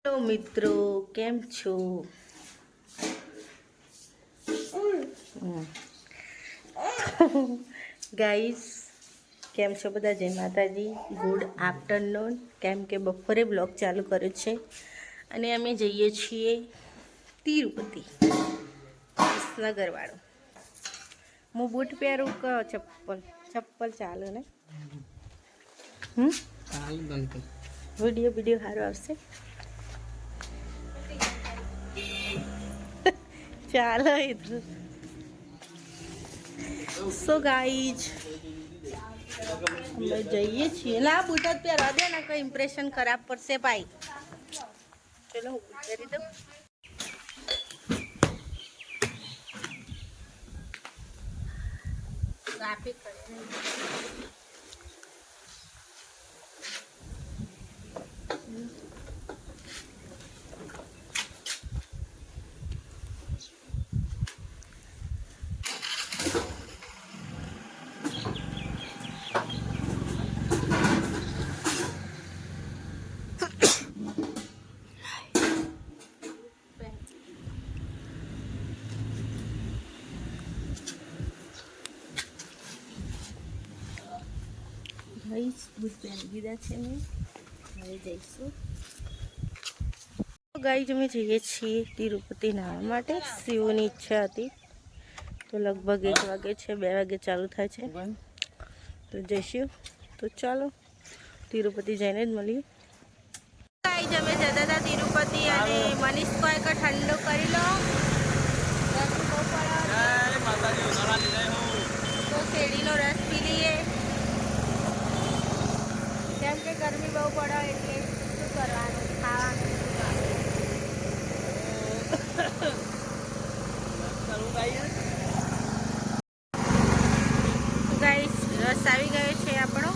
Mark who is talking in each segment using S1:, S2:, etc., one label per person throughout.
S1: Hello મિત્રો, કેમ છો? ગાઈસ, કેમ છો બધા? જય માતાજી, ગુડ આફ્ટરનૂન. કેમ કે બપોરે બ્લોગ ચાલુ કર્યો છે અને અમે જઈએ છીએ તિરુપતિ વિસનગરવાળો. હું બૂટ પહેરું કે ચપ્પલ ચાલુ ને? વિડીયો સારો આવશે. ચાલો ઇધર. સો ગાઈઝ, અમે જઈએ છીએ. ના બૂટ જ પહેરવા દે ને, કઈ ઇમ્પ્રેશન ખરાબ પડશે ભાઈ. ચલો હું બૂટ પહેરી દઉં. ટ્રાફિક બૂટ પહેરી દીધા છે મેં. હવે જઈશું. ગાઈઝ, અમે જઈએ છીએ તિરુપતિ નાહવા માટે. શિવની ઈચ્છા હતી તો લગભગ 1 વાગે છે, 2 વાગે ચાલુ થાય છે તો જઈશું. તો ચાલો તિરુપતિ જઈને જ મળીએ. ગાઈઝ, અમે જતા હતા તિરુપતિ અને મનીષ કોઈ ઠંડુ કરી લો તો શેરડીનો રસ પી લઈએ. કેમ કે ગરમી બહુ પડે એટલે શું કરવાનું, ખાવાનું ગાઈસ. રસ આવી ગયો છે આપણો.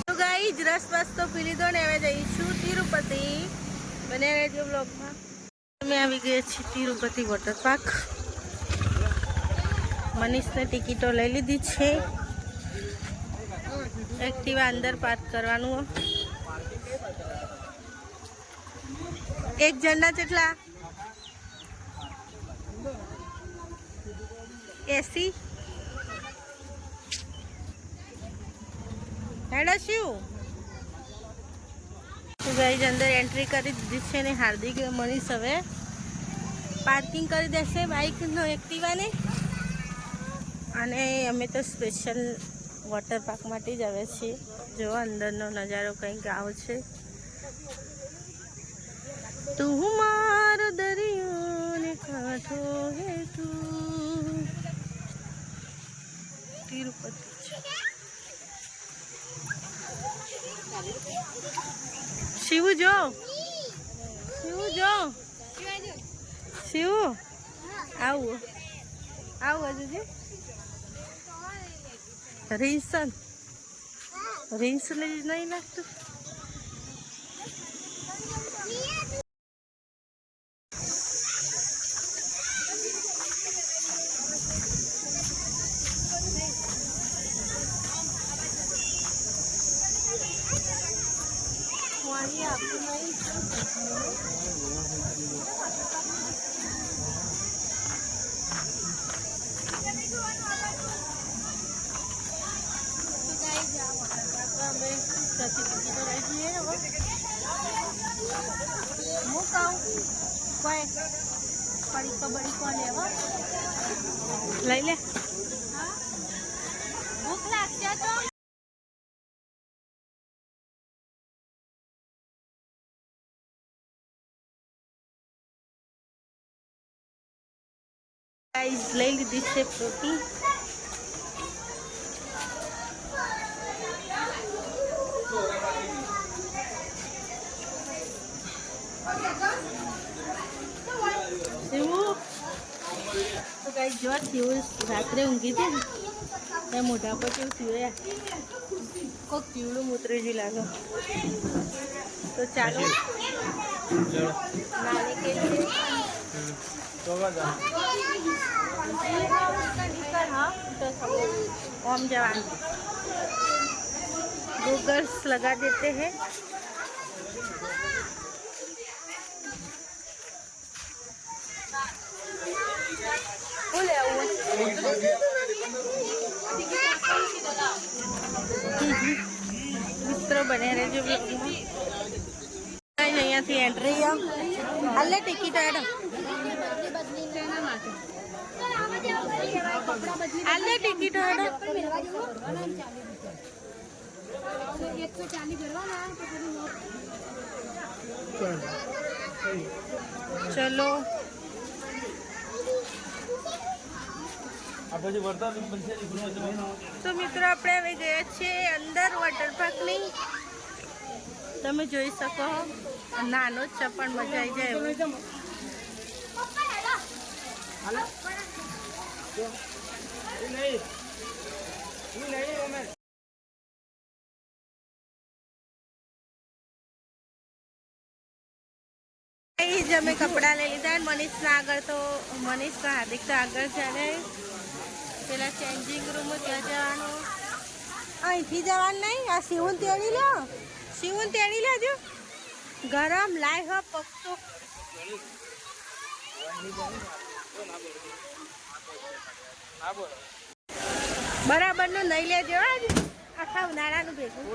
S1: તો ગાઈસ, રસ બસ તો પી લીધો ને હવે જઈશું તિરુપતિ. બને રહેજો બ્લોગમાં. અમે આવી ગયા છીએ તિરુપતિ વોટર પાર્ક. મનીષને ટિકિટો લઈ લીધી છે. એક્ટિવા અંદર પાર્ક કરવાનું. એક જણના કેટલા? 80. હેડો શું? ગાઈઝ, અંદર એન્ટ્રી કરી દીધી છે ને હાર્દિક મનીષ હવે પાર્કિંગ કરી દેશે બાઇકનો, એક્ટિવાને. અને અમે તો સ્પેશિયલ વોટર પાર્ક માટે જ આવે છીએ. જો અંદરનો નજારો કંઈક આવો છે. તું મારો દરિયો ને કાંઠો હે તું. તિરુપતિ શિવ જો, શિવ જો, શિવ આવું આવું હજુ છે. રીંસ લઈ નહીં લાગતું. લઈ લે. ભૂખ લાગશે તો ગાઈસ, લઈ લીધી છે ફ્રૂટી. તો ગાઈસ, જો થયું રાત્રે ઊંઘી હતી ને મોઢા પર કેવું થયું, કોક પીવડું મૂતરી જ લાગે. તો ચાલો નાને કે लिए ओम जवान गूगल्स लगा देते हैं। मित्रों बने रहे અહીંયાથી એન્ટ્રી હાલે ટિકિટ એડ હાલે ટિકિટ એડ ચલો તો મિત્રો આપણે હવે ગયા છીએ અંદર વોટર પાર્કની। તમે જોઈ શકો નાનો જ છે પણ મજા આવી જાય એવું। જ અમે કપડાં લઈ લીધા મનીષના આગળ તો મનીષના હાર્દિક તો આગળ જાય પેલા ચેન્જિંગ રૂમ ત્યાં જવાનું અહીંથી જવાનું નહીં। આ શિવન તેડી લો શિવન તેડી લેજો ગરમ લાય હો પકતો બરાબર નું નહીં લેજો આખા ઉનાળાનું ભેગું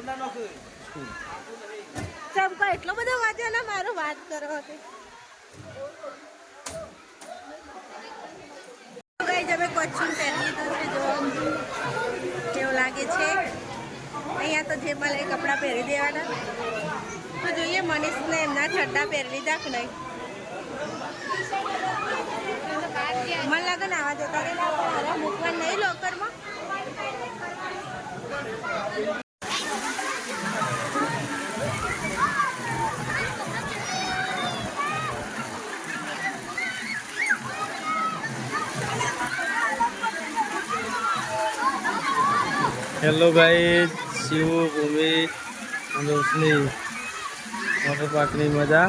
S1: ચમકો એટલો બધો વાંચો ને મારું વાત કરો હતી। અમે કોચિંગ કરી લીધું છે જો કેવું લાગે છે। અહીંયા તો જે મળે કપડાં પહેરી દેવાના તો જોઈએ મનીષને એમના ચડ્ડા પહેરી લીધા કે નહીં। મને લાગે ને આવા જતા રહેલા મૂકવા નહીં લોકરમાં।
S2: हेलो गाइस शिव भूमि रोशनी वॉटर पार्क ની મજા।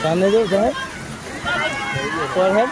S2: सामने जो है पर है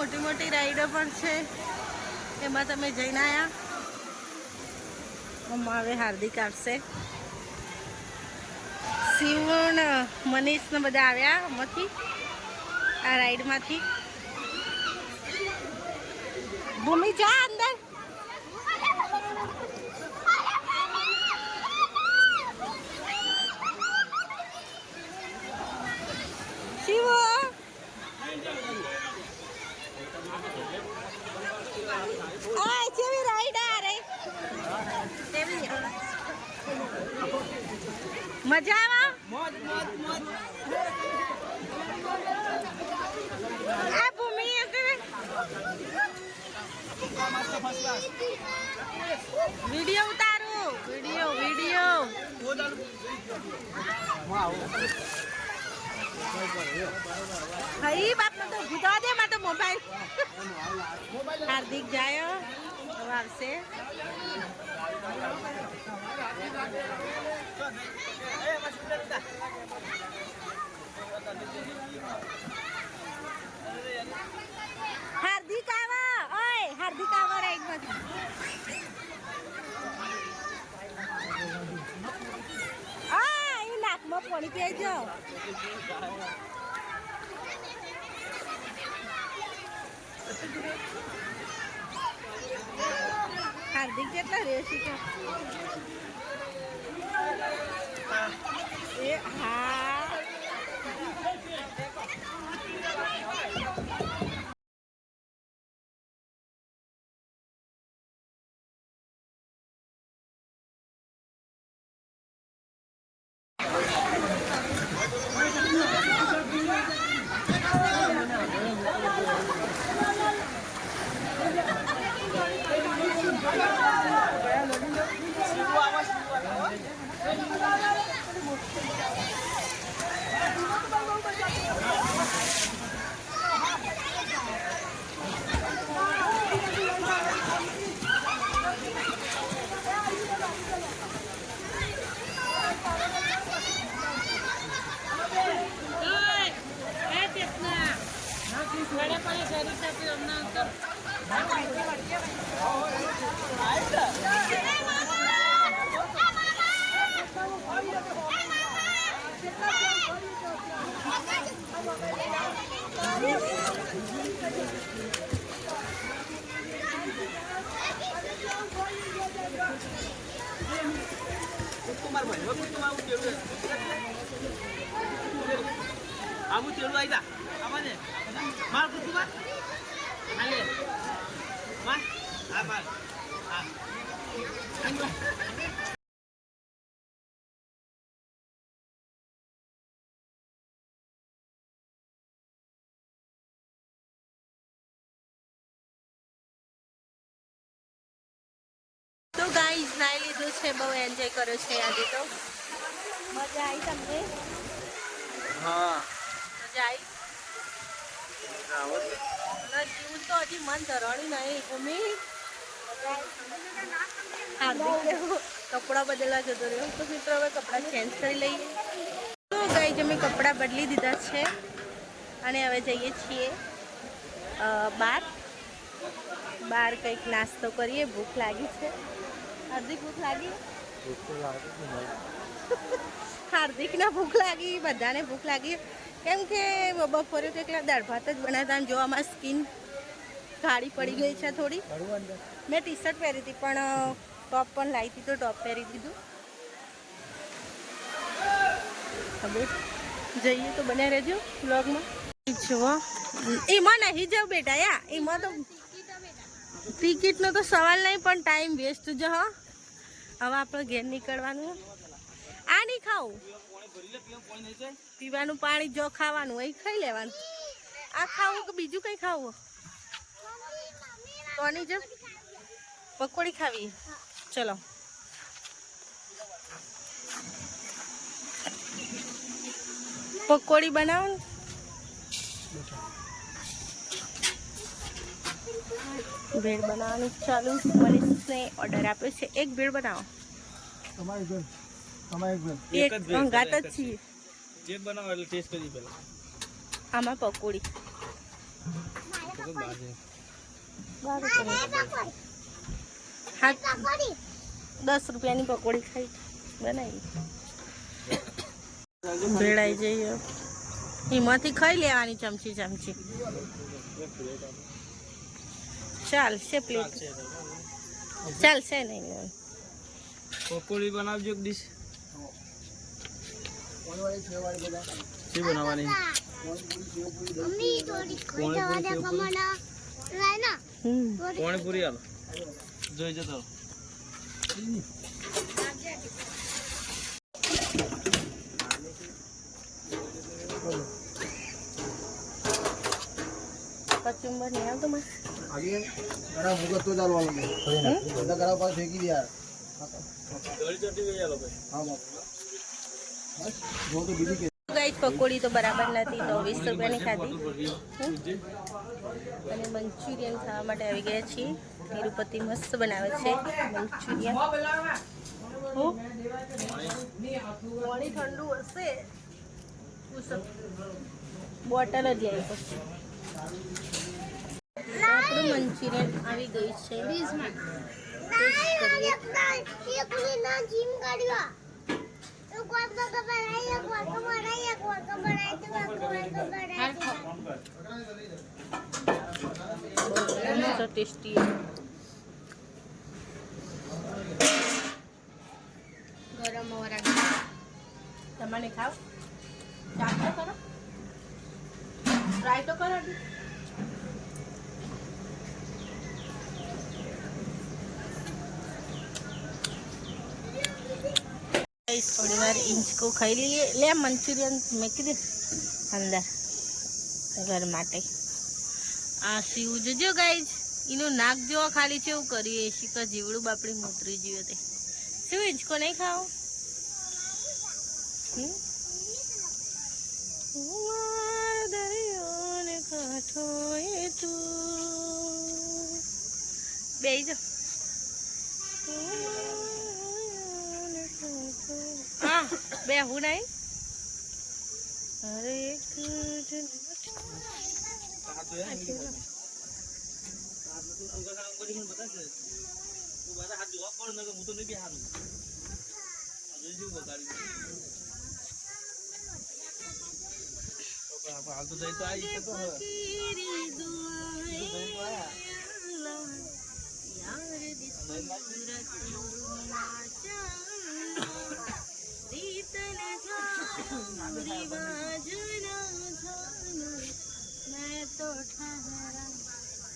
S1: મોટી મોટી રાઈડો પણ છે, એમાં તમે જઈને આવ્યા? મમ્મા હવે હાર્દિક આવશે, શિવ ને મનીષ ને બધા આવ્યા આમાંથી, આ રાઈડમાંથી. ભૂમિ જા અંદર. શિવ આ કેવી રાઈડ આ રે, કેવી મજા આવે? આ ભૂમિ વિડિયો ઉતારું, વિડિયો હઈ બાપ તો ભૂતા દે માં તો મોબાઈલ. હાર્દિક જાય હવે આવશે. હાર્દિક આવા, ઓય હાર્દિક આવા રાઈડ માંથી. આ એ નાકમાં પાણી પીઈ જાઓ. હાર્દિક કેટલા રેસી કે એ હા. તો ગાઈઝ નાઈ લીધું છે, બહુ એન્જોય કર્યો છે આજે તો. મજા આવી તમને?
S2: હા
S1: મજા આવી? જીવ તો હજી મન ધરણી નહીં. ભૂમિ કપડા બદલવા જતો રહ્યો તો મિત્રો હવે કપડાં ચેન્જ કરી લઈએ. તો ગાઈઝ અમે કપડાં બદલી દીધા છે અને હવે જઈએ છીએ બહાર કંઈક નાસ્તો કરીએ. ભૂખ લાગી છે. હાર્દિક ભૂખ લાગી? હાર્દિકને ભૂખ લાગી, બધાને ભૂખ લાગી. કેમ કે બપોરે તો એકલા દાળ ભાત જ બનાવતા અને જો અમારી સ્કિન કાળી પડી ગઈ છે થોડી. મેં ટી શર્ટ પહેરી હતી પણ ટોપ પણ લાવી હતી તો ટોપ પહેરી દીધું. હવે જઈએ તો બને રહેજો વ્લોગમાં. જુઓ એમાં નહીં જાવ બેટા, યા એમાં તો ટિકિટનો તો સવાલ નહીં પણ ટાઈમ વેસ્ટ જ. હા હવે આપણે ઘેર નીકળવાનું. આ નહીં ખાવું, પીવાનું પાણી જો ખાવાનું એ ખાઈ લેવાનું. આ ખાવું કે બીજું કંઈ ખાવું? કોની જેમ પકોડી ખાવી? ચલો પકોડી બનાવો ને. ભેળ બનાવવાનું ચાલુ. મનીષને ઓર્ડર આપ્યો છે એક ભેળ બનાવો. એક અંગાત જ છીએ.
S2: જે બનાવો એટલે ટેસ્ટ કરી પહેલા.
S1: આમાં પકોડી ₹10 ની પકોડી ખાઈ બનાવી ભેળાઈ જઈએ એમાંથી ખાઈ લેવાની ચમચી ચમચી ચાલશે પ્લેટ ચાલશે નહીં
S2: પકોડી બનાવજો એક ડીશ શું બનાવવાની પાણીપુરી હાલ જોઈ જતો
S1: કચુંબર નહીં આવતો મને
S3: आगे गरम होगा तो डाल वाला में तो गरम पास फेंकी दिया
S2: દોડી ચોટી ગઈ આલો ભાઈ
S3: हां बस वो तो बीजी के
S1: ગાઈસ પકોડી તો બરાબર નથી તો 20 રૂપિયાની ખાધી અને મંચુરિયન ખાવા માટે આવી ગયા છીએ તિરુપતિ મસ્ત બનાવે છે મંચુરિયન પાણી ઠંડુ હશે બોટલ જ લઈ પછી આપણું મંચુરિયન આવી ગયું છે ટેસ્ટી ગરમ તમને ખાવ ચાટ તો કરો ટ્રાય તો કરો थोड़ी बार इंच को खाई लिए ले मंचूरियन में दे अंदर घर माटे आ सीव जो गाइज इनो नाक जो खाली છે એવું કરીએ શિકા જીવડું બાપડી મોતરી જીવે તે શું ઇંચકો નહીં ખાઓ દરિયો ને કાંઠો એ તું બેહી જા हाँ बे हूँ नहीं अरे एक
S2: हाल तो जाए तो आई तो
S1: मैं तो ठहरा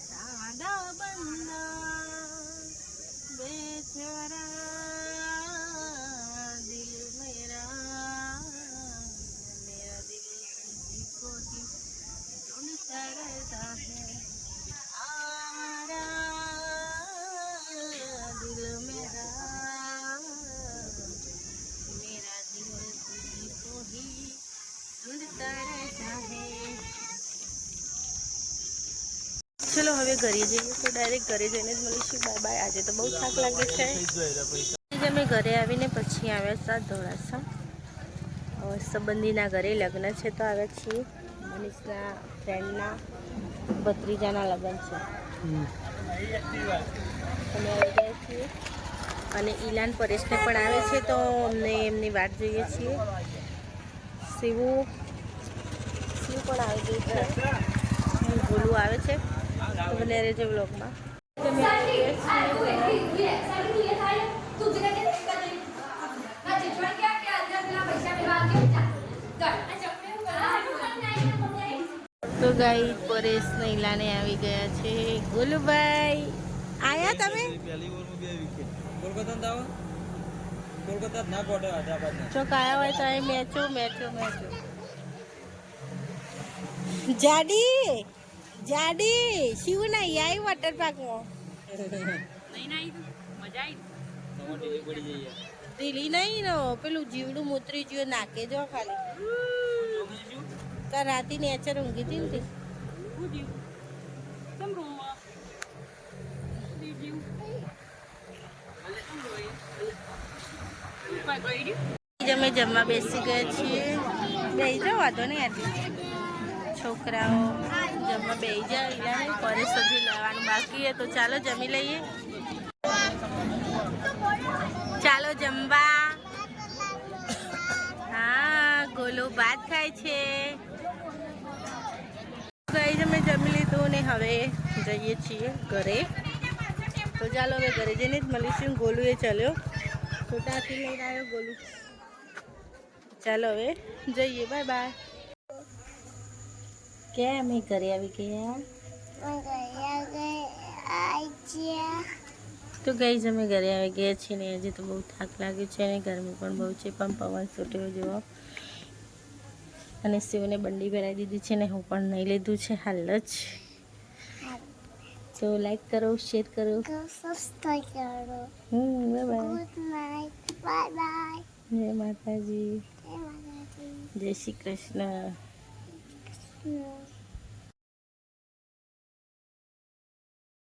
S1: सादा बंदा बेचारा दिल मेरा दिल किसी को ही ढूंढता रहता है आरा दिल मेरा दिल किसी को ही ढूंढता रहता है चलो હવે ઘરે જઈએ તો ડાયરેક્ટ ઘરે જઈને જ મળીશું બાય બાય આજે તો બહુ થાક લાગે છે અમે ઘરે આવીને પછી આવ્યા હતા ધોળાસા સંબંધીના ઘરે લગ્ન છે તો આવ્યા છીએ મનીષના ફ્રેન્ડના ભત્રીજાના લગ્ન છે અમે આવી ગયા છીએ અને ઈલાન પરેશને પણ આવે છે તો અમને એમની વાટ જોઈએ છીએ શિવ પણ આવી ગઈ છે ભોલું આવે છે બને રહેજો બ્લોગમાં તો ગાઈ પરેશ નૈલાને આવી ગયા છે ગોલુભાઈ આયા તમે
S2: કોલકાતા ના બોર્ડર હૈદરાબાદ
S1: ચોક આયા હોય તો અહીં મેચો જાડી શિવ નહીં આવી વોટર પાર્કમાં દિલ્હી નહીં નો પેલું જીવડું મૂતરી જ્યું નાકે જો ખાલી તાર રાતી નેચર ઊંઘી હતી ને અમે જમવા બેસી ગયા છીએ બેસી જાઓ વાંધો નહીં આટલી છોકરાઓ જમવા બેસી જાય ઈલાને પરેશ સુધી લેવાનું બાકી છે તો ચાલો જમી લઈએ. ચાલો જમવા. હા ગોલુ ભાત ખાય છે. ગાઈસ અમે જમી લીધું ને હવે જઈએ છીએ ઘરે. તો ચાલો હવે ઘરે જઈને જ મળીશું. ગોલુ એ ચાલ્યો છોટાથી લઈને આવ્યો ગોલુ. ચાલો હવે જઈએ. Bye bye. ક્યાં અમે ઘરે આવી ગયા? તો ગાઈસ અમે ઘરે આવી ગયા છીએ ને હજી તો બહુ થાક લાગ્યો છે ને ગરમી પણ બહુ છે પણ પવન છૂટ્યો જેવો. અને શિવને બંડી પહેરાવી દીધી છે ને હું પણ નહીં લીધું છે હાલ જ. તો લાઈક કરો, શેર કરો,
S4: સબસ્ક્રાઇબ કરો.
S1: Bye bye.
S4: Good night. Bye bye.
S1: જય માતાજી.
S4: જય માતાજી.
S1: જય શ્રી કૃષ્ણ.
S4: હમ.